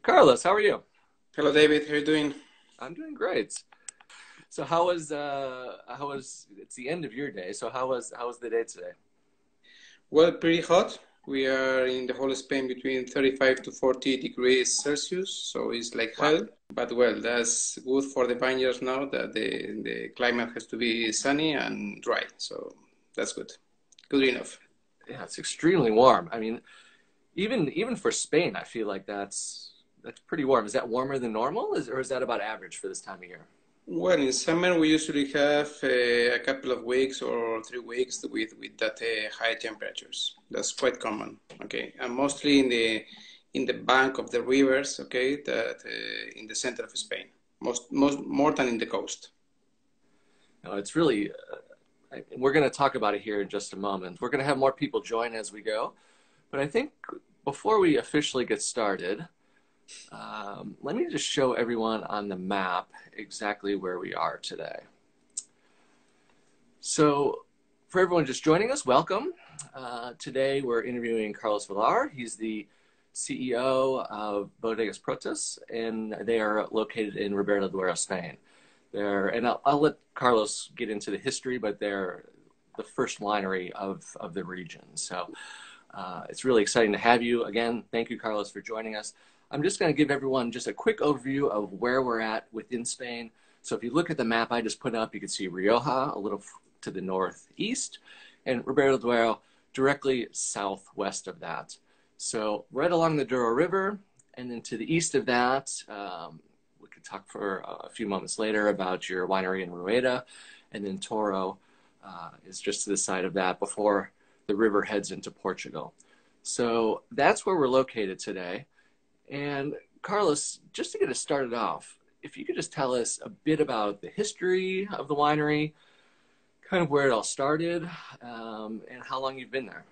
Carlos, how are you? Hello, David. How are you doing? I'm doing great. So how was it's the end of your day, so how was the day today? Well, pretty hot. We are in the whole Spain between 35 to 40 degrees Celsius, so it's like Wow. hell. But well, that's good for the vineyards now that the climate has to be sunny and dry. So that's good. Good enough. Yeah, it's extremely warm. I mean, even for Spain, I feel like that's pretty warm. Is that warmer than normal? Or is that about average for this time of year? Well, in summer we usually have a couple of weeks or 3 weeks with that high temperatures. That's quite common. Okay, and mostly in the bank of the rivers. Okay, that in the center of Spain, most more than in the coast. No, it's really we're going to talk about it here in just a moment. We're going to have more people join as we go, but I think before we officially get started, let me just show everyone on the map exactly where we are today. So for everyone just joining us, welcome. Today we're interviewing Carlos Villar. He's the CEO of Bodegas Protos, and they are located in Ribera del Duero, Spain. I'll let Carlos get into the history, but they're the first winery of the region. So it's really exciting to have you. Again, thank you, Carlos, for joining us. I'm just going to give everyone just a quick overview of where we're at within Spain. So if you look at the map I just put up, you can see Rioja a little to the northeast and Ribera del Duero directly southwest of that. So right along the Douro River, and then to the east of that, we could talk for a few moments later about your winery in Rueda, and then Toro is just to the side of that before the river heads into Portugal. So that's where we're located today. And Carlos, just to get us started off, if you could just tell us a bit about the history of the winery, kind of where it all started, and how long you've been there.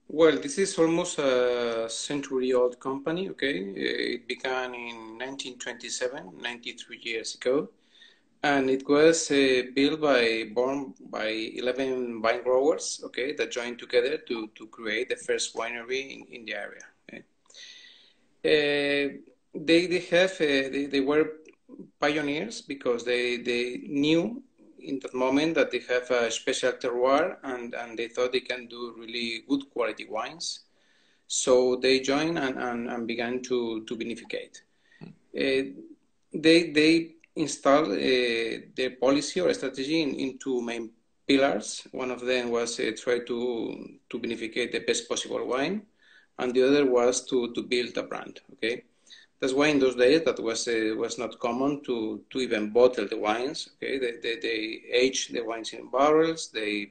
Well, this is almost a century-old company. Okay, it began in 1927, 93 years ago. And it was born by 11 vine growers, okay, that joined together to create the first winery in the area. Okay. They were pioneers because they knew in that moment that they have a special terroir and they thought they can do really good quality wines. So they joined and began to vinificate. They installed their policy or strategy in two main pillars. One of them was try to vinificate the best possible wine, and the other was to build a brand. Okay, that's why in those days that was not common to even bottle the wines. Okay, they age the wines in barrels. They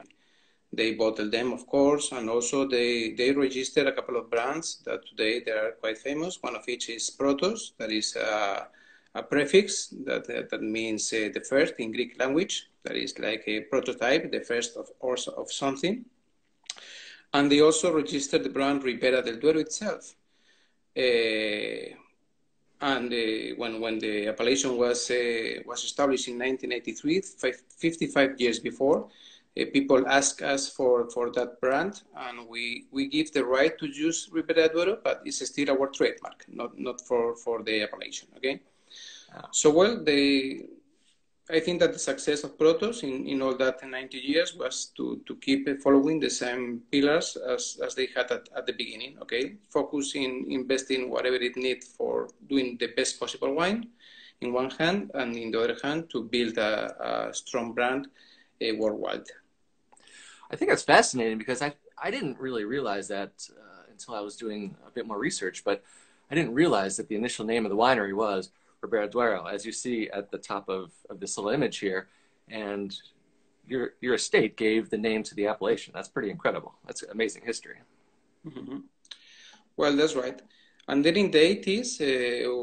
bottle them, of course, and also they registered a couple of brands that today they are quite famous. One of which is Protos, that is a prefix that means the first in Greek language. That is like a prototype, the first of something. And they also registered the brand Ribera del Duero itself. When the appellation was established in 1983, 55 years before, people ask us for that brand, and we give the right to use Ribera del Duero, but it's still our trademark, not for the appellation. Okay. So well, I think that the success of Protos in all that 90 years was to keep following the same pillars as they had at the beginning. Okay, focus in investing whatever it needs for doing the best possible wine, in one hand, and in the other hand to build a strong brand worldwide. I think that's fascinating because I didn't really realize that until I was doing a bit more research, but I didn't realize that the initial name of the winery was Ribera del Duero, as you see at the top of this little image here, and your estate gave the name to the appellation. That's pretty incredible. That's amazing history. Mm-hmm. Well, that's right. And then in the 80s,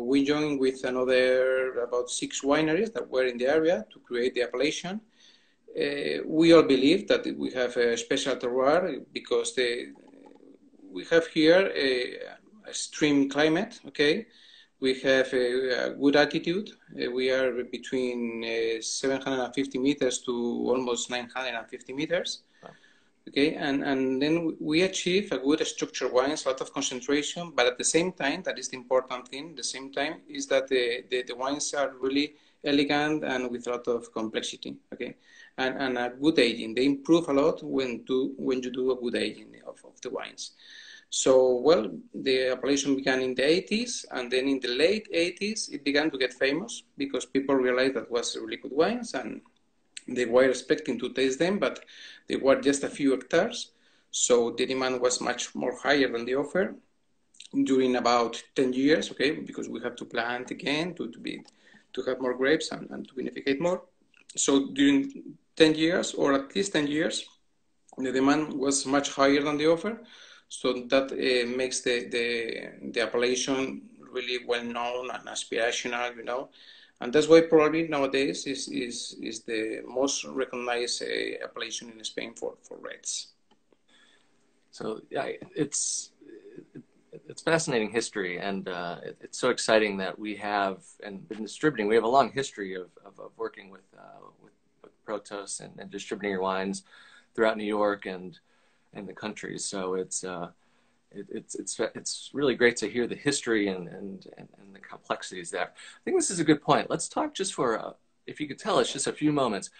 we joined with another about 6 wineries that were in the area to create the appellation. We all believe that we have a special terroir because we have here a extreme climate, okay? We have a good altitude. We are between 750 meters to almost 950 meters. Wow. Okay, and then we achieve a good structured wines, a lot of concentration, but at the same time, that is the important thing, the same time, is that the wines are really elegant and with a lot of complexity, okay? And a good aging. They improve a lot when you do a good aging of the wines. So, well, the appellation began in the 80s, and then in the late 80s, it began to get famous because people realized that was really good wines, and they were expecting to taste them, but they were just a few hectares. So the demand was much more higher than the offer during about 10 years, okay, because we have to plant again to have more grapes and to vinificate more. So during 10 years, or at least 10 years, the demand was much higher than the offer. So that makes the appellation really well known and aspirational, you know. And that's why probably nowadays is the most recognized appellation in Spain for reds. So yeah, it's fascinating history, and it's so exciting that we have and been distributing. We have a long history of working with Protos and distributing your wines throughout New York and the country. So it's really great to hear the history and the complexities there. I think this is a good point. Let's talk just for if you could tell us just a few moments.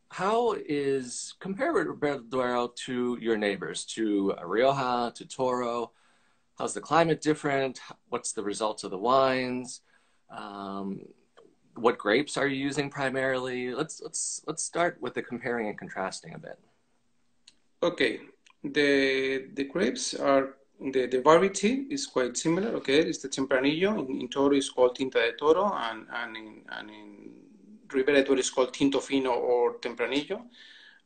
How is compare Ribera del Duero to your neighbors, to Rioja, to Toro? How's the climate different? What's the results of the wines? What grapes are you using primarily? Let's start with the comparing and contrasting a bit. Okay, the grapes are the variety is quite similar. Okay, it's the Tempranillo. In Toro is called Tinta de Toro, and in Ribera del Duero is called Tinto Fino or Tempranillo,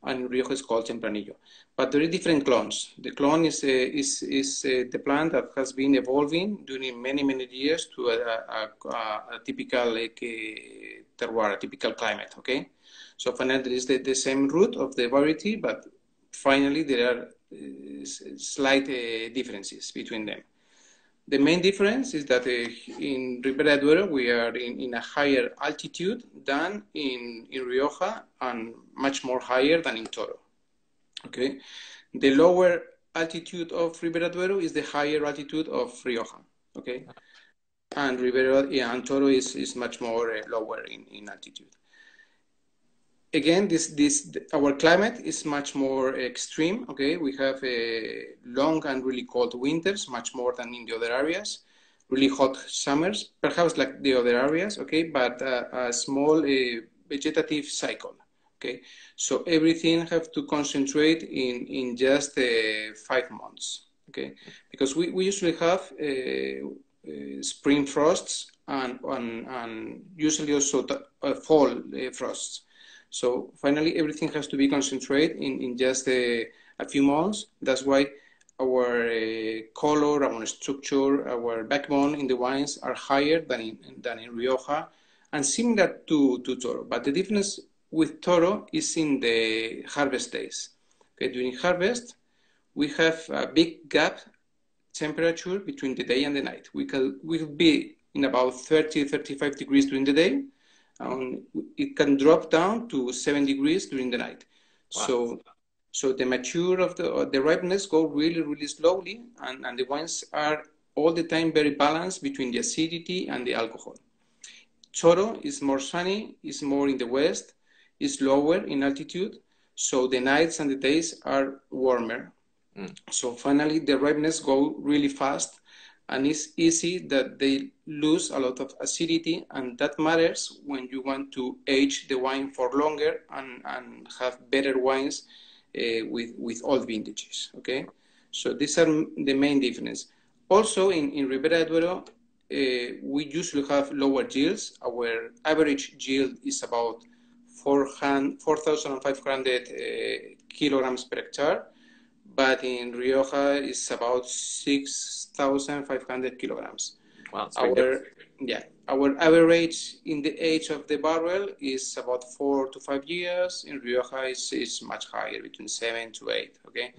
and Rioja is called Tempranillo. But there are different clones. The clone is the plant that has been evolving during many years to a typical terroir, a typical climate. Okay, so finally there is the same root of the variety, but finally there are slight differences between them. The main difference is that in Ribera del Duero we are in a higher altitude than in Rioja, and much more higher than in Toro. Okay, the lower altitude of Ribera del Duero is the higher altitude of Rioja. Okay, and and Toro is much more lower in altitude. Again, our climate is much more extreme. Okay, we have long and really cold winters, much more than in the other areas. Really hot summers, perhaps like the other areas. Okay, but a small vegetative cycle. Okay, so everything have to concentrate in just 5 months. Okay, because we usually have spring frosts and usually also fall frosts. So finally, everything has to be concentrated in just a few months. That's why our color, our structure, our backbone in the wines are higher than in Rioja, and similar to Toro. But the difference with Toro is in the harvest days. Okay, during harvest, we have a big gap temperature between the day and the night. We'll be in about 30-35 degrees during the day. It can drop down to 7 degrees during the night. Wow. So the mature of the ripeness go really slowly, and the wines are all the time very balanced between the acidity and the alcohol. Toro is more sunny, is more in the west, is lower in altitude, so the nights and the days are warmer. So finally the ripeness go really fast, and it's easy that they lose a lot of acidity, and that matters when you want to age the wine for longer and have better wines with old vintages. Okay, so these are the main difference. Also in Ribera del Duero, we usually have lower yields. Our average yield is about 4,500 kilograms per hectare, but in Rioja it's about 6,500 kilograms. Wow, our average in the age of the barrel is about 4 to 5 years. In Rioja is much higher, between 7 to 8. Okay,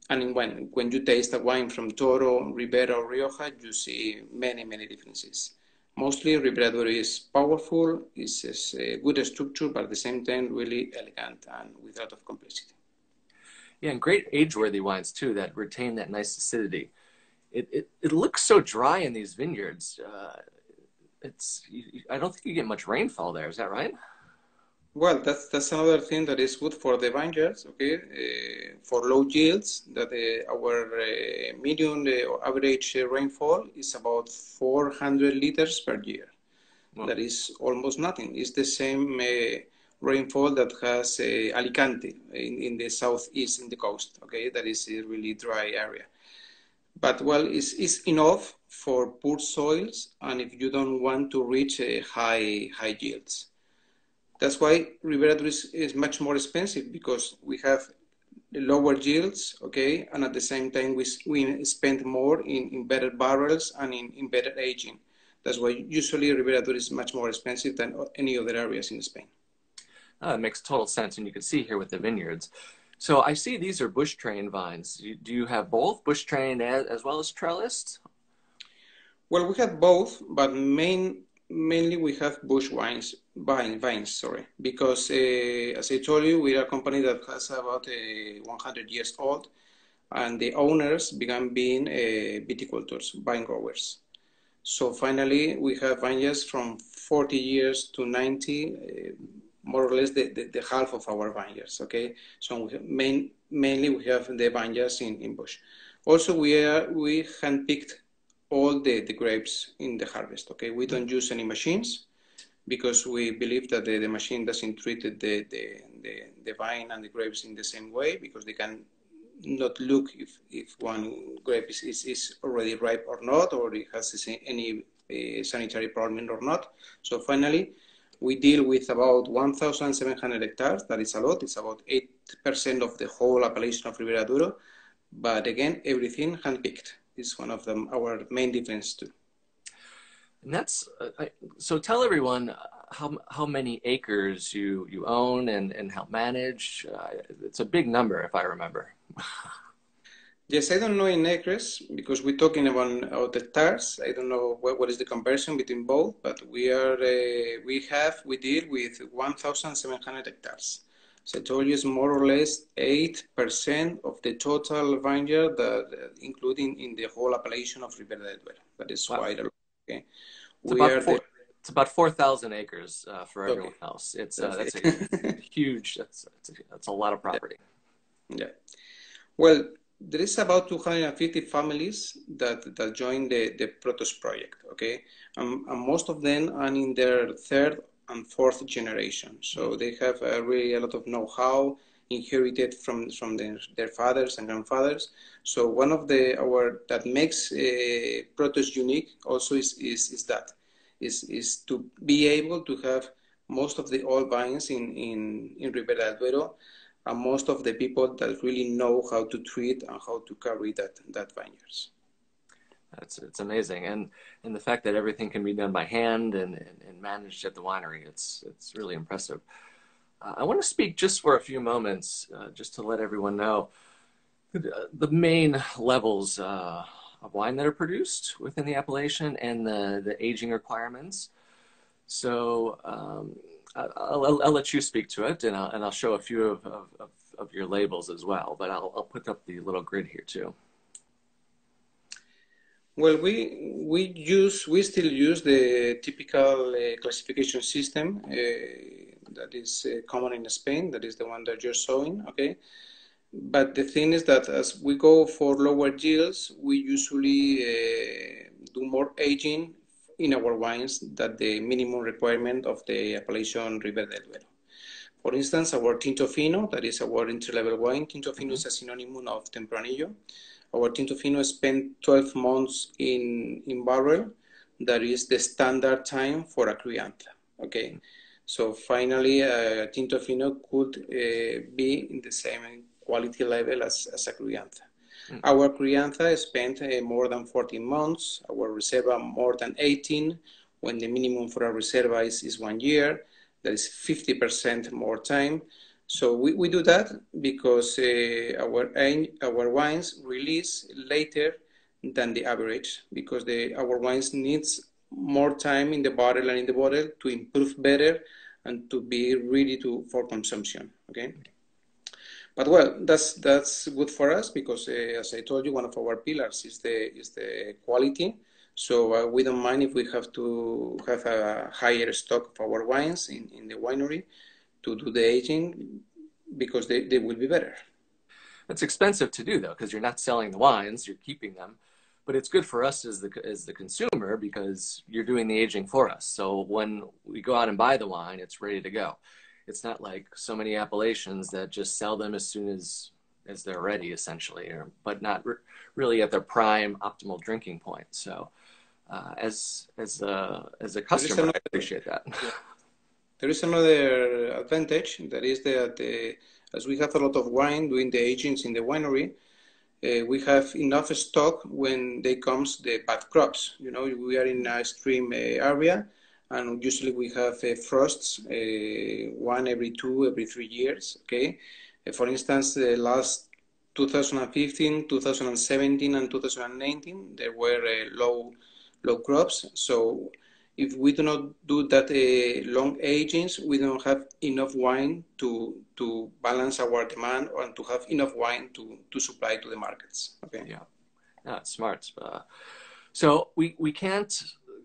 and when you taste a wine from Toro, Ribera, or Rioja, you see many differences. Mostly Ribera del Duero is powerful, is a good structure, but at the same time really elegant and with a lot of complexity. Yeah, and great age-worthy wines too that retain that nice acidity. It looks so dry in these vineyards. I don't think you get much rainfall there. Is that right? Well, that's another thing that is good for the vineyards, okay? For low yields, that our median average rainfall is about 400 liters per year. Well, That is almost nothing. It's the same rainfall that has Alicante in the southeast in the coast, okay? That is a really dry area. But well, it's enough for poor soils and if you don't want to reach high yields. That's why Ribera del Duero is much more expensive because we have lower yields, okay, and at the same time we spend more in better barrels and in better aging. That's why usually Ribera del Duero is much more expensive than any other areas in Spain. it makes total sense, and you can see here with the vineyards. So I see these are bush trained vines. Do you have both bush trained as well as trellised? Well, we have both, but mainly we have bush vines, sorry, because as I told you, we are a company that has about 100 years old, and the owners began being viticultors, vine growers. So finally, we have vineyards from 40 years to 90, more or less the half of our vineyards, okay? So mainly we have the vineyards in bush. Also, we handpicked all the grapes in the harvest, okay? We don't use any machines because we believe that the machine doesn't treat the vine and the grapes in the same way because they can not look if one grape is already ripe or not, or it has any sanitary problem or not. So finally, we deal with about 1,700 hectares. That is a lot. It's about 8% of the whole appellation of Ribera del Duero. But again, everything handpicked is one of them, our main difference too. And that's so. Tell everyone how many acres you own and help manage. It's a big number, if I remember. Yes, I don't know in acres because we're talking about hectares. I don't know what is the comparison between both, but we deal with 1,700 hectares. So I told you it's more or less 8% of the total vineyard, including in the whole appellation of Ribera del Duero. That is quite a lot. Okay, it's about 4,000 acres for everyone else. That's a huge. That's a lot of property. Yeah. Well, there is about 250 families that join the Protos project, okay? And most of them are in their third and fourth generation. So they have really a lot of know-how inherited from their fathers and grandfathers. So one of that makes Protos unique also is to be able to have most of the old vines in Ribera del Duero, and most of the people that really know how to treat and how to carry that vineyards. It's amazing, and the fact that everything can be done by hand and managed at the winery, it's really impressive. I want to speak just for a few moments, just to let everyone know the main levels of wine that are produced within the appellation and the aging requirements. So I'll let you speak to it, and I'll show a few of your labels as well. But I'll put up the little grid here too. Well, we still use the typical classification system that is common in Spain. That is the one that you're showing, okay? But the thing is that as we go for lower yields, we usually do more aging in our wines than the minimum requirement of the appellation Ribera del Duero. For instance, our Tinto Fino, that is our entry-level wine. Tinto Fino is a synonym of Tempranillo. Our Tinto Fino spent 12 months in barrel. That is the standard time for a crianza, okay? So finally, Tinto Fino could be in the same quality level as a crianza. Our crianza spent more than 14 months, our reserva more than 18, when the minimum for a reserva is 1 year. That is 50% more time. So we do that because our wines release later than the average, because our wines needs more time in the barrel and in the bottle to improve better and to be ready for consumption, okay? But well, that's good for us because, as I told you, one of our pillars is the quality. So we don't mind if we have to have a higher stock of our wines in the winery to do the aging because they will be better. It's expensive to do though, because you're not selling the wines, you're keeping them. But it's good for us as the consumer because you're doing the aging for us. So when we go out and buy the wine, it's ready to go. It's not like so many appellations that just sell them as soon as they're ready, essentially, but not really at their prime optimal drinking point. So as a customer, I appreciate that. Yeah. There is another advantage that is that as we have a lot of wine doing the agings in the winery, we have enough stock when they comes the bad crops. You know, we are in a extreme area, and usually we have frosts one every 3 years. Okay, for instance, the last 2015, 2017, and 2019 there were low crops. So if we do not do that long agings, we don't have enough wine to balance our demand and to have enough wine to supply to the markets. Okay. Yeah, it's smart. So we can't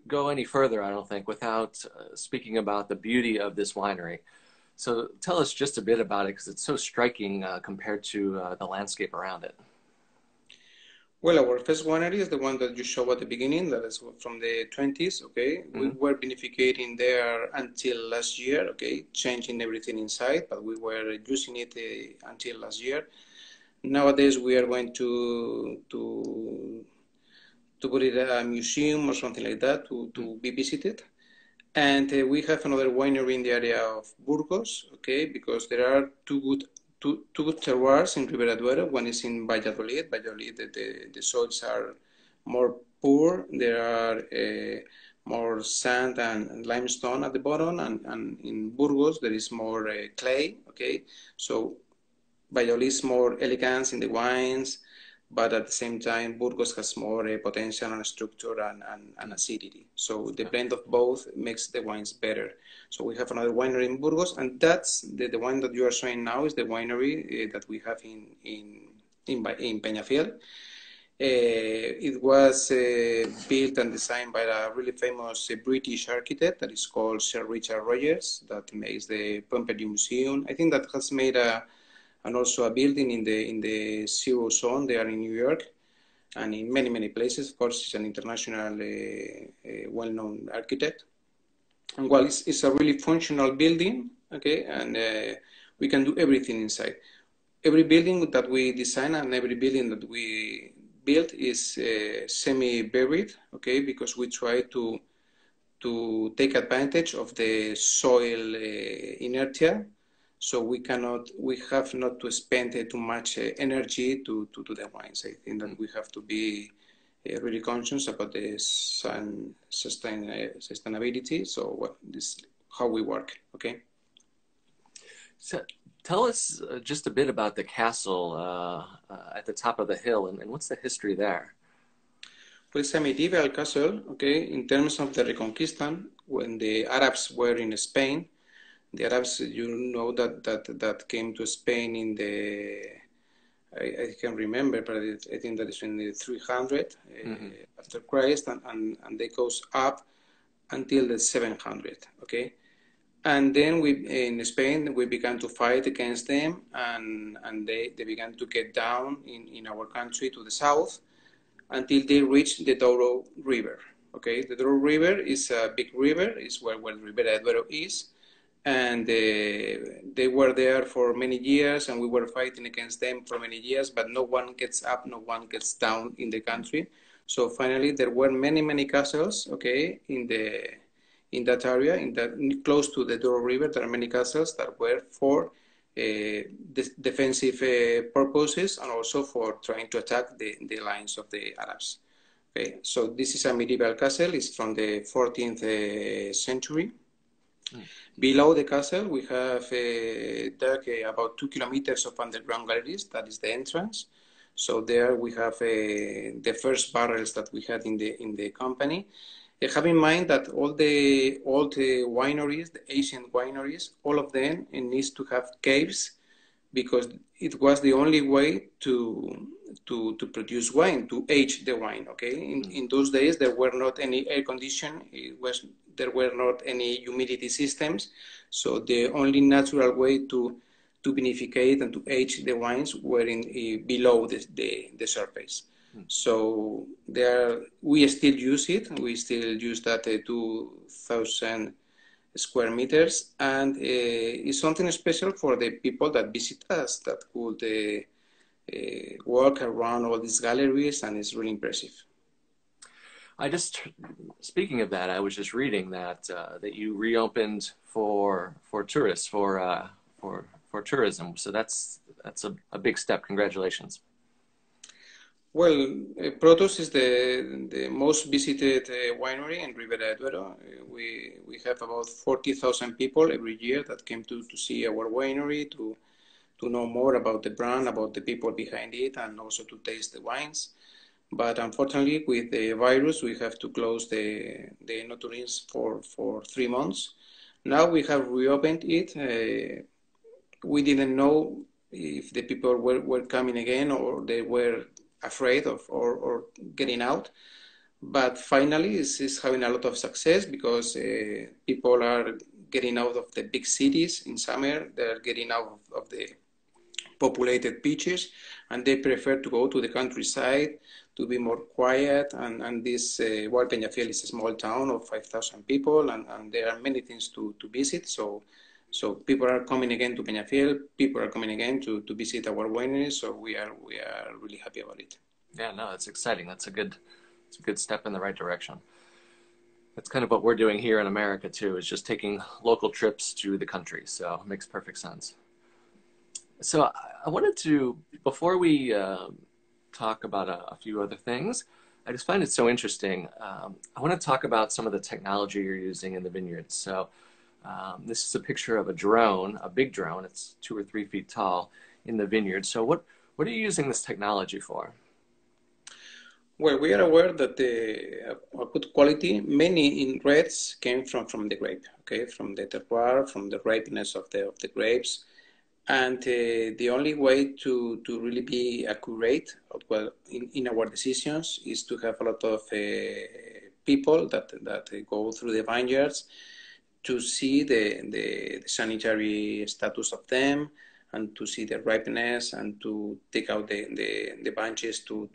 go any further, I don't think, without speaking about the beauty of this winery. So tell us just a bit about it because it's so striking compared to the landscape around it. Well, our first winery is the one that you showed at the beginning, that is from the 20s, okay? Mm-hmm. We were vinificating there until last year, okay? Changing everything inside, but we were using it until last year. Nowadays, we are going to put it in a museum or something like that to be visited. And we have another winery in the area of Burgos, okay? Because there are two good terroirs in Ribera del Duero. One is in Valladolid. Valladolid, the soils are more poor. There are more sand and limestone at the bottom. And in Burgos, there is more clay, okay? So Valladolid is more elegance in the wines, but at the same time, Burgos has more potential and structure and acidity. So the blend of both makes the wines better. So we have another winery in Burgos, and that's the wine that you are showing now is the winery that we have in Peñafiel. It was built and designed by a really famous British architect that is called Sir Richard Rogers, that makes the Pompidou Museum. I think that has made and also a building in the Zero Zone there in New York, and in many places. Of course, he's an international well-known architect. And while it's a really functional building, okay, and we can do everything inside. Every building that we design and every building that we build is semi-buried, okay, because we try to take advantage of the soil inertia. So we have not to spend too much energy to do the wines. I think that we have to be really conscious about the sustainability. So this is how we work, okay? So tell us just a bit about the castle at the top of the hill and what's the history there? Well, it's a medieval castle, okay? In terms of the Reconquista, when the Arabs were in Spain, the Arabs, you know, that came to Spain in the, I can't remember, but I think that is in the 300 after Christ, and they goes up until the 700, okay? And then in Spain, we began to fight against them, and they began to get down in our country to the south until they reached the Douro River, okay? The Douro River is a big river, is where Ribera del Duero is. And they were there for many years, and we were fighting against them for many years, but no one gets up, no one gets down in the country. So finally, there were many castles, okay, in that area, close to the Douro River. There are many castles that were for defensive purposes and also for trying to attack the lines of the Arabs. Okay, so this is a medieval castle. It's from the 14th century. Below the castle, we have about 2 kilometers of underground galleries. That is the entrance. So there we have the first barrels that we had in the company. Have in mind that all the wineries, the ancient wineries, all of them needs to have caves because it was the only way to produce wine, to age the wine. Okay, in those days there were not any air condition. There were not any humidity systems, so the only natural way to vinificate and to age the wines were below the surface. So we still use it. We still use that 2,000 square meters, and it's something special for the people that visit us, that could walk around all these galleries, and it's really impressive. Speaking of that, I was just reading that you reopened for tourists, for tourism. So that's a big step. Congratulations. Well, Protos is the most visited winery in Ribera del Duero. We have about 40,000 people every year that came to see our winery, to know more about the brand, about the people behind it, and also to taste the wines. But unfortunately, with the virus, we have to close the noturins for 3 months. Now we have reopened it. We didn't know if the people were coming again, or they were afraid of or getting out. But finally, it's having a lot of success, because people are getting out of the big cities in summer. They're getting out of the populated beaches, and they prefer to go to the countryside to be more quiet. And this Peñafiel is a small town of 5,000 people, and there are many things to visit. So people are coming again to Peñafiel. People are coming again to visit our winery. So we are really happy about it. Yeah, no, it's exciting. It's a good step in the right direction. That's kind of what we're doing here in America too, is just taking local trips to the country. So it makes perfect sense. So I wanted to, before we talk about a few other things, I just find it so interesting. I want to talk about some of the technology you're using in the vineyards. So this is a picture of a drone, a big drone. It's 2 or 3 feet tall in the vineyard. So what are you using this technology for? Well, we are aware that the good quality, many in reds, came from the grape, okay, from the terroir, from the ripeness of the grapes. And the only way to really be accurate in our decisions is to have a lot of people that go through the vineyards to see the sanitary status of them, and to see the ripeness, and to take out the bunches to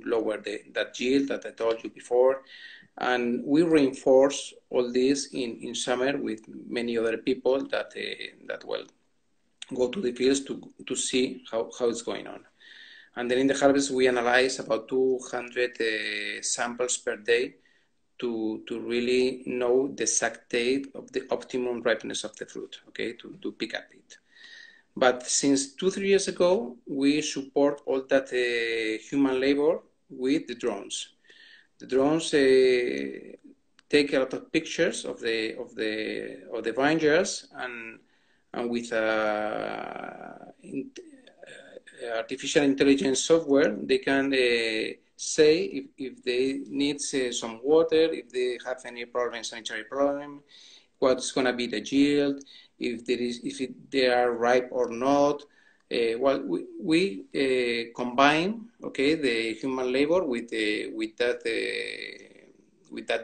lower that yield that I told you before. And we reinforce all this in summer with many other people that go to the fields to see how it's going on. And then in the harvest, we analyze about 200 samples per day to really know the exact date of the optimum ripeness of the fruit, okay, to pick up it. But since 2-3 years ago, we support all that human labor with the drones. The drones take a lot of pictures of the vineyards, and with artificial intelligence software, they can say if they need some water, if they have any problem, sanitary problem, what's going to be the yield, if they are ripe or not. Well, we combine, okay, the human labor with that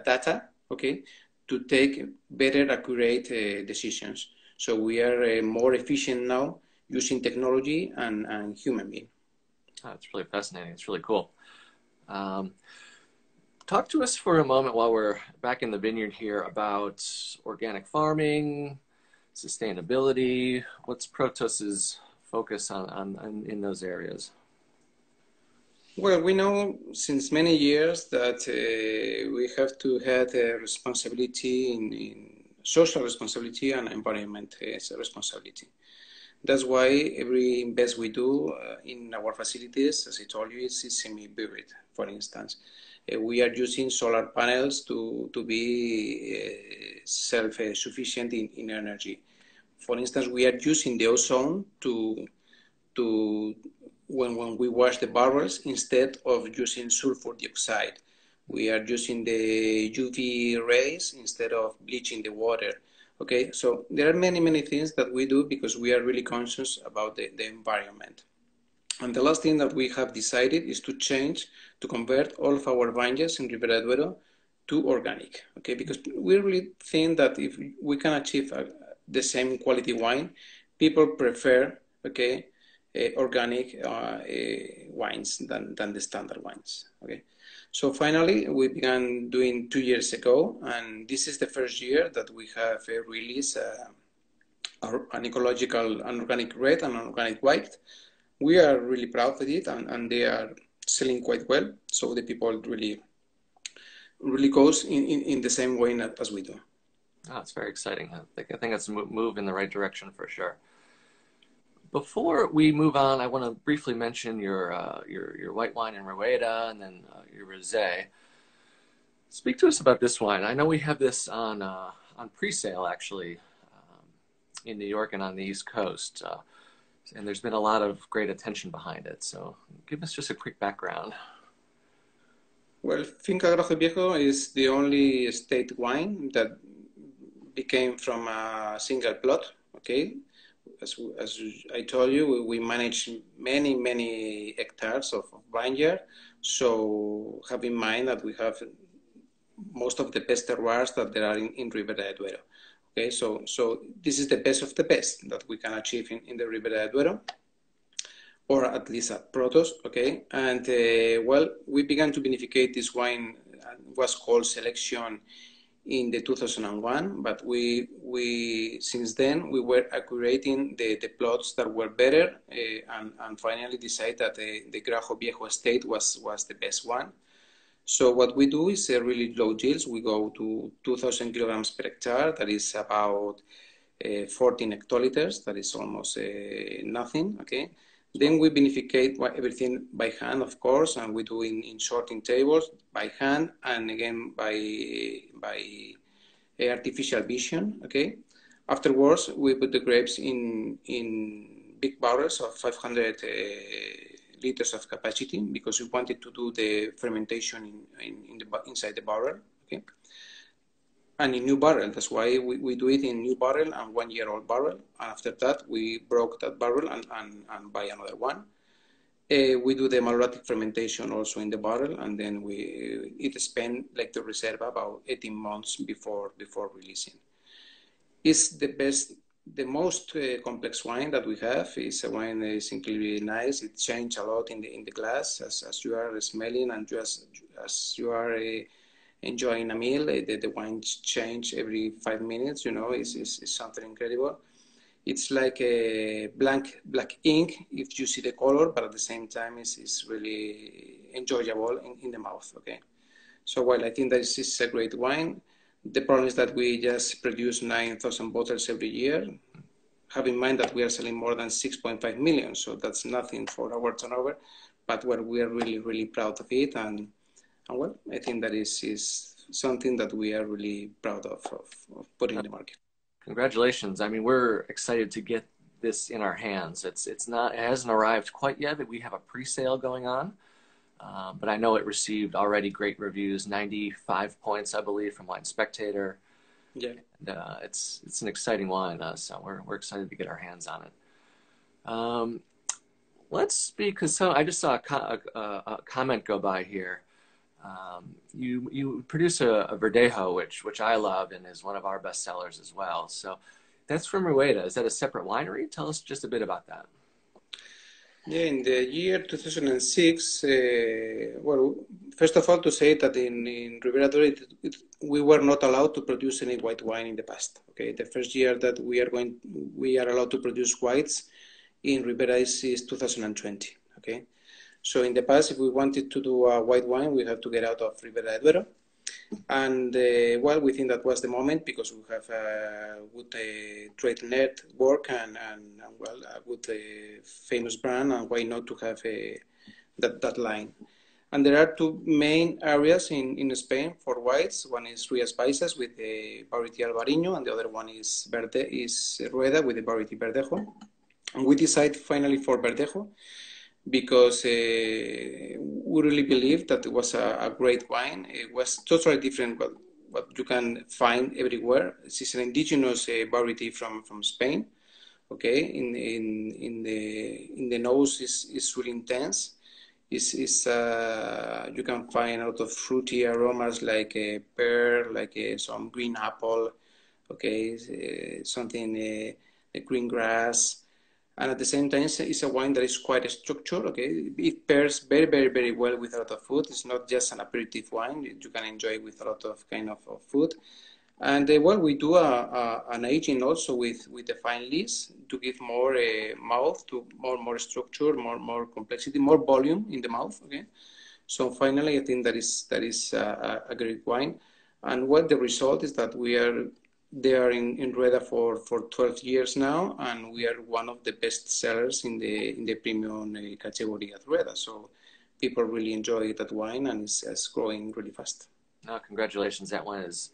data, okay, to take better, accurate decisions. So we are more efficient now using technology and human being. Oh, it's really fascinating. It's really cool. Talk to us for a moment while we're back in the vineyard here about organic farming, sustainability. What's Protos's focus on in those areas? Well, we know since many years that we have to have a responsibility in social responsibility and environment responsibility. That's why every invest we do in our facilities, as I told you, is semi-buried, for instance. We are using solar panels to be self-sufficient in energy. For instance, we are using the ozone when we wash the barrels, instead of using sulfur dioxide. We are using the UV rays instead of bleaching the water. Okay, so there are many things that we do because we are really conscious about the environment. And the last thing that we have decided is to convert all of our vineyards in Ribera del Duero to organic, okay? Because we really think that if we can achieve the same quality wine, people prefer, okay, organic wines than the standard wines, okay? So finally, we began doing 2 years ago, and this is the first year that we have released an ecological, an organic red and an organic white. We are really proud of it, and they are selling quite well. So the people really goes in the same way as we do. Oh, it's very exciting. I think that's a move in the right direction for sure. Before we move on, I want to briefly mention your white wine in Rueda and then your rosé. Speak to us about this wine. I know we have this on pre-sale actually in New York and on the East Coast. And there's been a lot of great attention behind it. So give us just a quick background. Well, Finca Grajo Viejo is the only estate wine that became from a single plot, okay? As I told you, we manage many hectares of vineyard. So have in mind that we have most of the best terroirs that there are in Ribera del Duero. Okay, so this is the best of the best that we can achieve in the Ribera del Duero, or at least at Protos, okay? And well, we began to vinificate this wine, was called Selection in the 2001, but we since then we were accurating the plots that were better, and finally decided that the Grajo Viejo estate was the best one. So what we do is really low yields. We go to 2,000 kilograms per hectare. That is about 14 hectoliters. That is almost nothing, okay? Then we vinificate everything by hand, of course, and we do in sorting tables by hand and again by artificial vision, okay? Afterwards, we put the grapes in big barrels of 500 liters of capacity because we wanted to do the fermentation inside the barrel, okay? And in new barrel, that's why we do it in new barrel and 1 year old barrel. And after that, we broke that barrel and buy another one. We do the malolactic fermentation also in the barrel, and then it spend like the reserve about 18 months before releasing. It's the most complex wine that we have. Is a wine that is incredibly nice. It changes a lot in the glass as you are smelling and as you are enjoying a meal. The wine change every 5 minutes. You know, it's something incredible. It's like a black ink if you see the color, but at the same time, it's really enjoyable in the mouth. Okay, so while I think that this is a great wine, the problem is that we just produce 9,000 bottles every year. Have in mind that we are selling more than 6.5 million, so that's nothing for our turnover, but we are really proud of it, and well, I think that is something that we are really proud of putting in the market. Congratulations. I mean, we're excited to get this in our hands. It hasn't arrived quite yet, but we have a pre-sale going on. But I know it received already great reviews, 95 points, I believe, from Wine Spectator. Yeah. And, it's an exciting wine, so we're excited to get our hands on it. Let's speak, because I just saw a comment go by here. You produce a Verdejo, which I love and is one of our best sellers as well. So that's from Rueda. Is that a separate winery? Tell us just a bit about that. Yeah, in the year 2006, well, first of all, to say that in Ribera del Duero, we were not allowed to produce any white wine in the past. Okay, the first year that we are allowed to produce whites in Ribera is 2020. Okay. So in the past, if we wanted to do a white wine, we had to get out of Ribera del Duero. And well, we think that was the moment because we have a good trade network and well, a good famous brand, and why not to have that line. And there are two main areas in Spain for whites. One is Rías Baixas with the variety Albariño, and the other one is Rueda with the variety Verdejo. And we decided finally for Verdejo, because we really believe that it was a great wine. It was totally different what you can find everywhere. It's an indigenous variety from Spain. Okay, in the nose is really intense. You can find a lot of fruity aromas like a pear, like some green apple. Okay, something green grass, and at the same time it's a wine that is quite structured. Okay, it pairs very well with a lot of food. It's not just an aperitif wine. You can enjoy with a lot of kind of food. And well, we do an aging also with the fine lees to give more mouth, to more structure, more complexity, more volume in the mouth. Okay, so finally, I think that is a great wine. And what the result is that they are in Rueda for 12 years now, and we are one of the best sellers in the premium category at Rueda. So people really enjoy that wine, and it's growing really fast. Oh, congratulations! That one is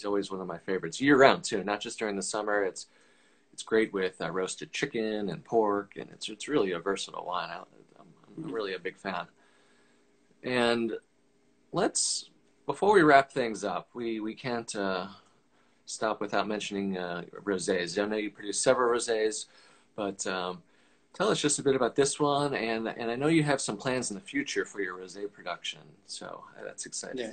always one of my favorites year round too, not just during the summer. It's great with roasted chicken and pork, and it's really a versatile wine. I'm really a big fan. And before we wrap things up, we can't stop without mentioning rosés. I know you produce several rosés, but tell us just a bit about this one, and I know you have some plans in the future for your rosé production, so that's exciting. Yeah.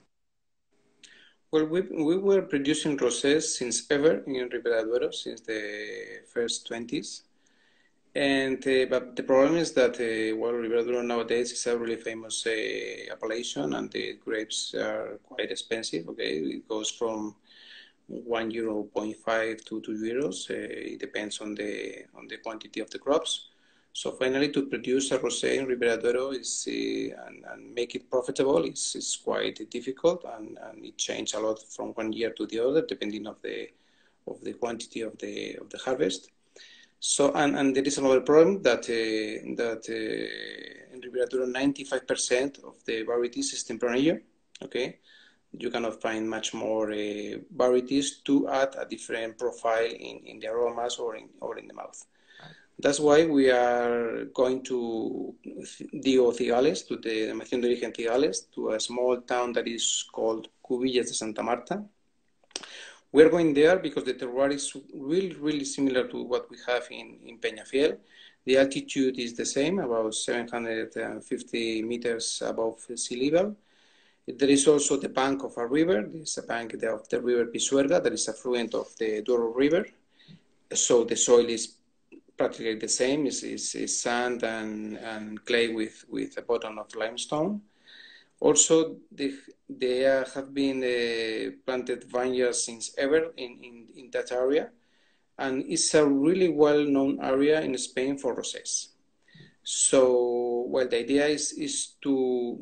Well, we were producing rosés since ever in Ribera del Duero, since the first 20s. And but the problem is that well, Ribera del Duero nowadays is a really famous appellation, and the grapes are quite expensive. Okay, it goes from €1.5 to €2. It depends on the quantity of the crops. So finally, to produce a rosé in Ribera del Duero and make it profitable is quite difficult, and it changes a lot from one year to the other, depending of the quantity of the harvest. So and there is another problem that in Ribera del Duero, 95% of the varieties is Tempranillo. Okay, you cannot find much more varieties to add a different profile in the aromas or in the mouth. That's why we are going to Cigales, to the Denominación de Origen Cigales, to a small town that is called Cubillas de Santa Marta. We're going there because the terroir is really similar to what we have in Peñafiel. The altitude is the same, about 750 meters above sea level. There is also the bank of a river. There's a bank of the river Pisuerga that is affluent of the Douro River. So the soil is practically the same. Is sand and clay with a bottom of limestone. Also, there have been planted vineyards since ever in that area, and it's a really well-known area in Spain for rosés. So, well, the idea is to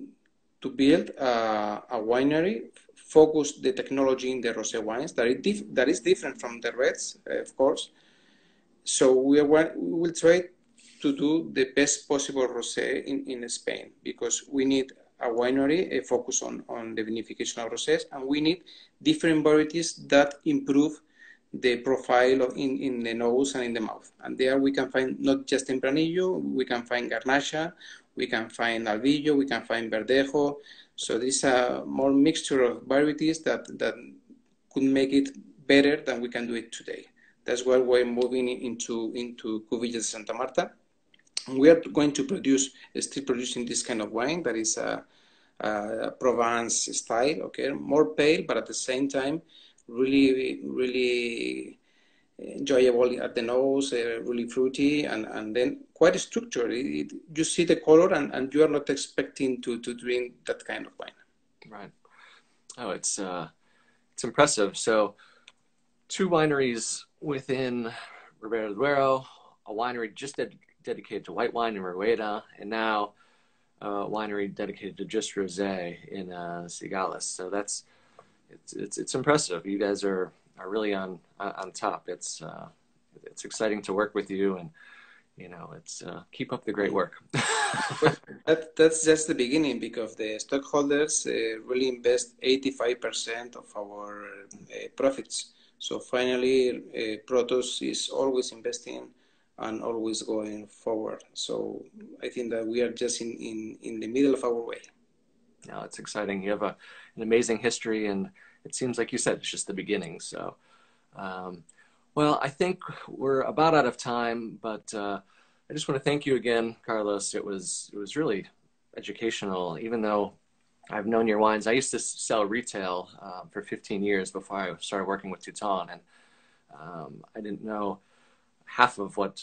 build a winery, focus the technology in the rosé wines that is different from the reds, of course. So we will try to do the best possible rosé in Spain, because we need a winery, a focus on the vinification of rosés, and we need different varieties that improve the profile in the nose and in the mouth. And there we can find not just Tempranillo, we can find Garnacha, we can find Albillo, we can find Verdejo. So this is a more mixture of varieties that could make it better than we can do it today. That's why we're moving into Cubillas de Santa Marta. We are going to still producing this kind of wine that is a Provence style, okay, more pale, but at the same time, really enjoyable at the nose, really fruity, and then quite structured. You see the color, and you are not expecting to drink that kind of wine. Right. Oh, it's impressive. So, 2 wineries within Ribera del Duero, a winery just dedicated to white wine in Rueda, and now a winery dedicated to just rosé in Cigales. So it's impressive. You guys are really on top. It's exciting to work with you, and it's keep up the great work. But that's just the beginning, because the stockholders really invest 85% of our profits. So finally, Protos is always investing and always going forward. So I think that we are just in the middle of our way. No, it's exciting. You have an amazing history in it seems like you said, it's just the beginning. So, well, I think we're about out of time, but I just want to thank you again, Carlos. It was really educational, even though I've known your wines. I used to sell retail for 15 years before I started working with Touton, and I didn't know half of what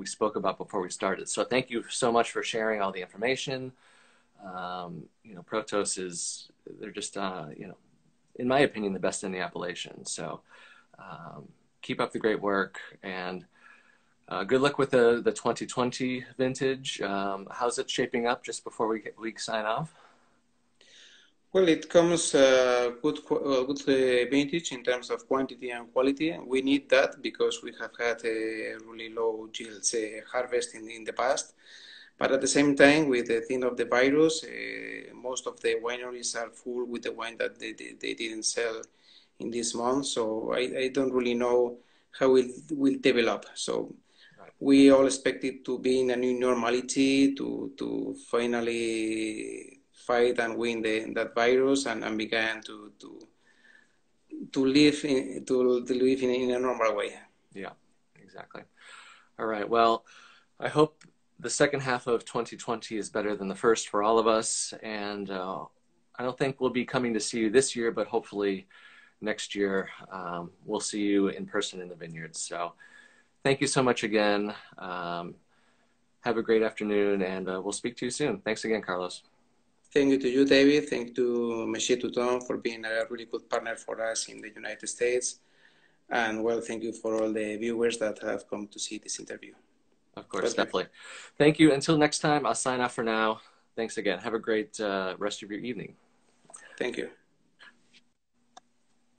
we spoke about before we started. So thank you so much for sharing all the information. Protos they're just, in my opinion, the best in the appellation. So keep up the great work, and good luck with the 2020 vintage. How's it shaping up just before we sign off? Well, it comes good vintage in terms of quantity and quality. We need that because we have had a really low yields harvest in the past. But at the same time, with the thing of the virus, most of the wineries are full with the wine that they didn't sell in this month. So I don't really know how it will develop. So we all expect it to be in a new normality to finally fight and win that virus and begin to live in a normal way. Yeah, exactly. All right. Well, I hope the second half of 2020 is better than the first for all of us. And I don't think we'll be coming to see you this year, but hopefully next year we'll see you in person in the vineyards. So thank you so much again. Have a great afternoon, and we'll speak to you soon. Thanks again, Carlos. Thank you to you, David. Thank you to Monsieur Touton for being a really good partner for us in the United States. And well, thank you for all the viewers that have come to see this interview. Of course, definitely. Thank you. Until next time, I'll sign off for now. Thanks again. Have a great rest of your evening. Thank you.